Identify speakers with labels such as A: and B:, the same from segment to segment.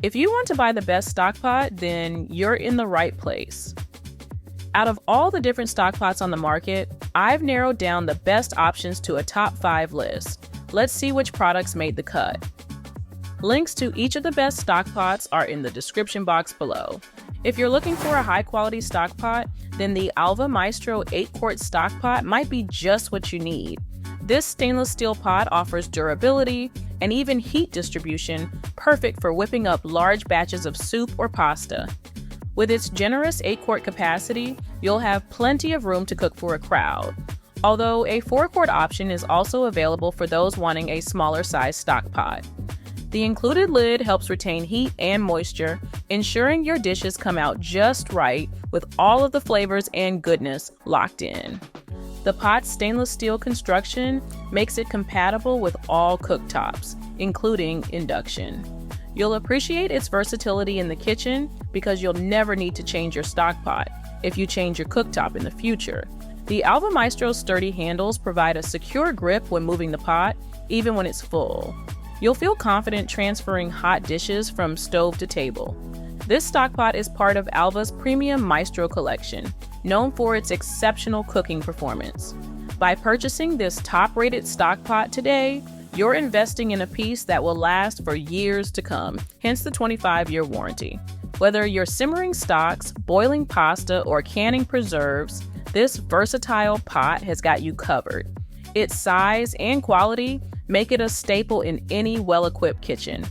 A: If you want to buy the best Stockpot, then you're in the right place. Out of all the different Stockpots on the market, I've narrowed down the best options to a top 5 list. Let's see which products made the cut. Links to each of the best Stockpots are in the description box below. If you're looking for a high-quality Stockpot, then the Alva Maestro 8-quart Stockpot might be just what you need. This stainless steel pot offers durability and even heat distribution, perfect for whipping up large batches of soup or pasta. With its generous 8-quart capacity, you'll have plenty of room to cook for a crowd. Although a 4-quart option is also available for those wanting a smaller size stockpot. The included lid helps retain heat and moisture, ensuring your dishes come out just right with all of the flavors and goodness locked in. The pot's stainless steel construction makes it compatible with all cooktops, including induction. You'll appreciate its versatility in the kitchen because you'll never need to change your stockpot if you change your cooktop in the future. The Alva Maestro's sturdy handles provide a secure grip when moving the pot, even when it's full. You'll feel confident transferring hot dishes from stove to table. This stockpot is part of Alva's premium Maestro collection, known for its exceptional cooking performance. By purchasing this top-rated stockpot today, you're investing in a piece that will last for years to come, hence the 25-year warranty. Whether you're simmering stocks, boiling pasta, or canning preserves, this versatile pot has got you covered. Its size and quality make it a staple in any well-equipped kitchen.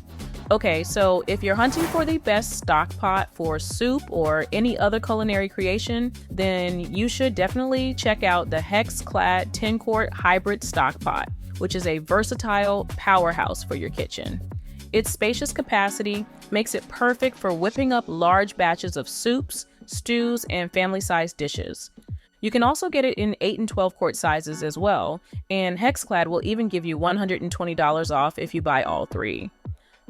A: Okay, so if you're hunting for the best stockpot for soup or any other culinary creation, then you should definitely check out the HexClad 10-quart hybrid stockpot, which is a versatile powerhouse for your kitchen. Its spacious capacity makes it perfect for whipping up large batches of soups, stews, and family-sized dishes. You can also get it in 8 and 12 quart sizes as well, and HexClad will even give you $120 off if you buy all 3.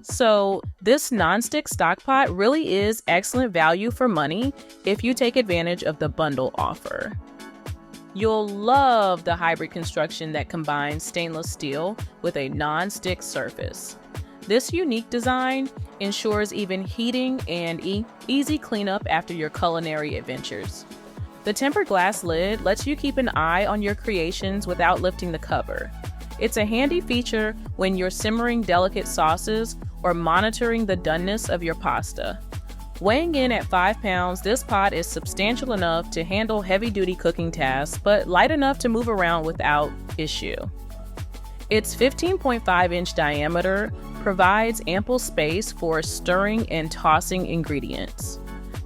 A: So this non-stick stockpot really is excellent value for money if you take advantage of the bundle offer. You'll love the hybrid construction that combines stainless steel with a non-stick surface. This unique design ensures even heating and easy cleanup after your culinary adventures. The tempered glass lid lets you keep an eye on your creations without lifting the cover. It's a handy feature when you're simmering delicate sauces or monitoring the doneness of your pasta. Weighing in at 5 pounds, this pot is substantial enough to handle heavy-duty cooking tasks, but light enough to move around without issue. Its 15.5-inch diameter provides ample space for stirring and tossing ingredients.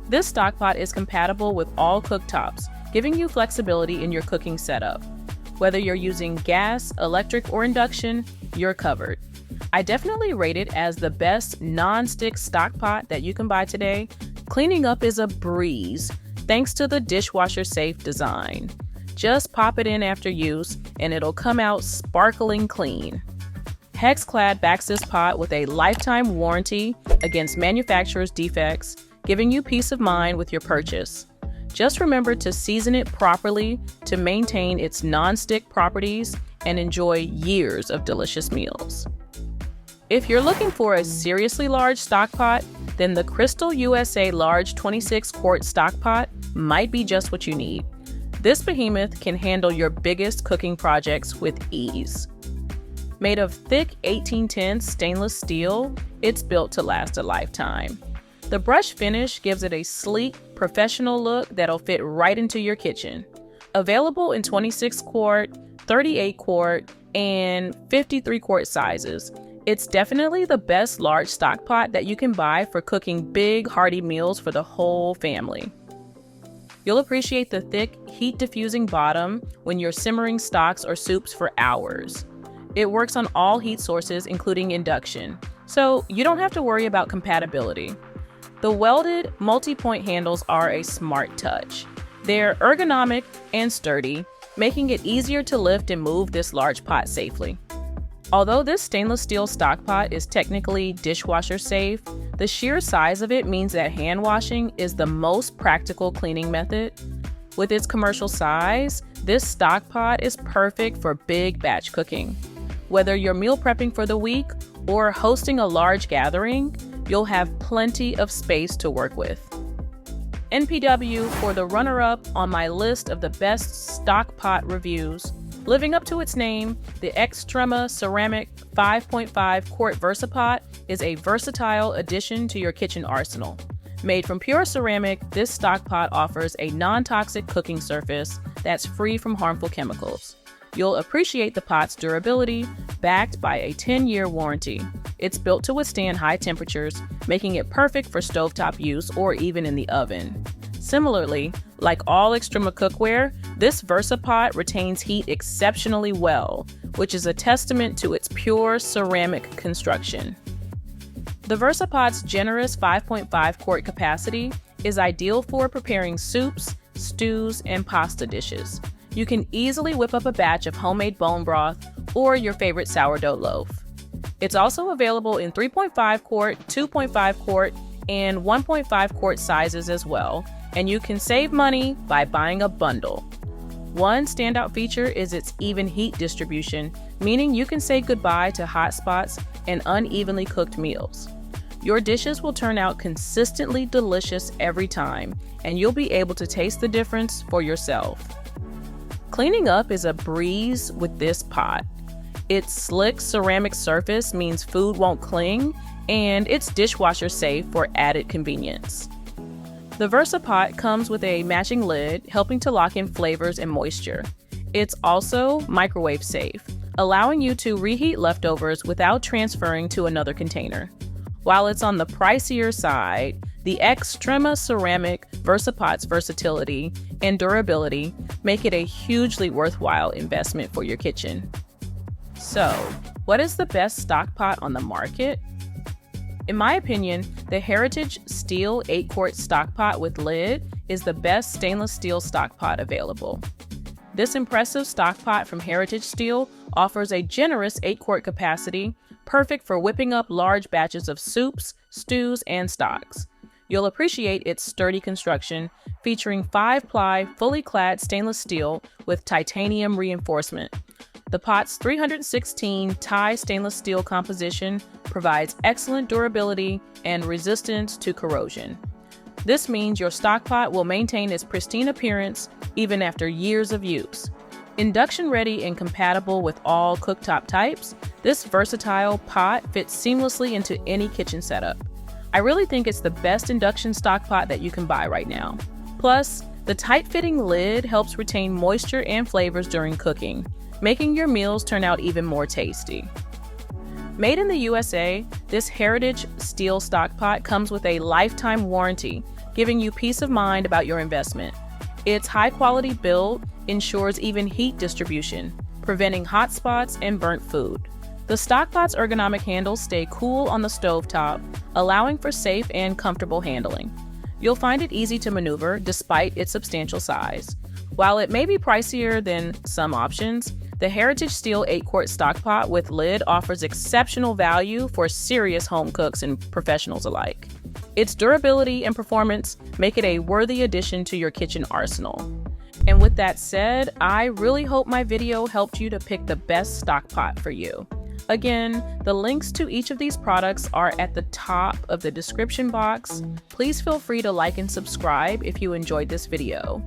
A: This stockpot is compatible with all cooktops, giving you flexibility in your cooking setup. Whether you're using gas, electric, or induction, you're covered. I definitely rate it as the best non-stick stockpot that you can buy today. Cleaning up is a breeze, thanks to the dishwasher-safe design. Just pop it in after use, and it'll come out sparkling clean. HexClad backs this pot with a lifetime warranty against manufacturer's defects, giving you peace of mind with your purchase. Just remember to season it properly to maintain its non-stick properties and enjoy years of delicious meals. If you're looking for a seriously large stockpot, then the Cristel USA large 26-quart stockpot might be just what you need. This behemoth can handle your biggest cooking projects with ease. Made of thick 1810 stainless steel, it's built to last a lifetime. The brush finish gives it a sleek, professional look that'll fit right into your kitchen. Available in 26-quart, 38-quart, and 53-quart sizes, it's definitely the best large stockpot that you can buy for cooking big, hearty meals for the whole family. You'll appreciate the thick, heat-diffusing bottom when you're simmering stocks or soups for hours. It works on all heat sources, including induction, so you don't have to worry about compatibility. The welded multi-point handles are a smart touch. They're ergonomic and sturdy, making it easier to lift and move this large pot safely. Although this stainless steel stockpot is technically dishwasher safe, the sheer size of it means that hand washing is the most practical cleaning method. With its commercial size, this stockpot is perfect for big batch cooking. Whether you're meal prepping for the week or hosting a large gathering, you'll have plenty of space to work with. NPW for the runner-up on my list of the best Stockpot reviews. Living up to its name, the Xtrema ceramic 5.5 quart VersaPot is a versatile addition to your kitchen arsenal. Made from pure ceramic, this Stockpot offers a non-toxic cooking surface that's free from harmful chemicals. You'll appreciate the pot's durability, backed by a 10-year warranty. It's built to withstand high temperatures, making it perfect for stovetop use or even in the oven. Similarly, like all Xtrema cookware, this VersaPot retains heat exceptionally well, which is a testament to its pure ceramic construction. The VersaPot's generous 5.5 quart capacity is ideal for preparing soups, stews, and pasta dishes. You can easily whip up a batch of homemade bone broth or your favorite sourdough loaf. It's also available in 3.5 quart, 2.5 quart, and 1.5 quart sizes as well, and you can save money by buying a bundle. One standout feature is its even heat distribution, meaning you can say goodbye to hot spots and unevenly cooked meals. Your dishes will turn out consistently delicious every time, and you'll be able to taste the difference for yourself. Cleaning up is a breeze with this pot. Its slick ceramic surface means food won't cling, and it's dishwasher safe for added convenience. The VersaPot comes with a matching lid, helping to lock in flavors and moisture. It's also microwave safe, allowing you to reheat leftovers without transferring to another container. While it's on the pricier side, the Xtrema ceramic VersaPot's versatility and durability make it a hugely worthwhile investment for your kitchen. So, what is the best Stockpot on the market? In my opinion, the Heritage Steel 8-quart Stockpot with lid is the best stainless steel Stockpot available. This impressive Stockpot from Heritage Steel offers a generous 8-quart capacity, perfect for whipping up large batches of soups, stews, and stocks. You'll appreciate its sturdy construction, featuring 5-ply, fully clad stainless steel with titanium reinforcement. The pot's 316 Ti stainless steel composition provides excellent durability and resistance to corrosion. This means your Stockpot will maintain its pristine appearance even after years of use. Induction ready and compatible with all cooktop types, this versatile pot fits seamlessly into any kitchen setup. I really think it's the best induction Stockpot that you can buy right now. Plus, the tight-fitting lid helps retain moisture and flavors during cooking, making your meals turn out even more tasty. Made in the USA, this Heritage Steel Stockpot comes with a lifetime warranty, giving you peace of mind about your investment. Its high-quality build ensures even heat distribution, preventing hot spots and burnt food. The Stockpot's ergonomic handles stay cool on the stovetop, allowing for safe and comfortable handling. You'll find it easy to maneuver despite its substantial size. While it may be pricier than some options, the Heritage Steel 8-quart Stockpot with lid offers exceptional value for serious home cooks and professionals alike. Its durability and performance make it a worthy addition to your kitchen arsenal. And with that said, I really hope my video helped you to pick the best Stockpot for you. Again, the links to each of these products are at the top of the description box. Please feel free to like and subscribe if you enjoyed this video.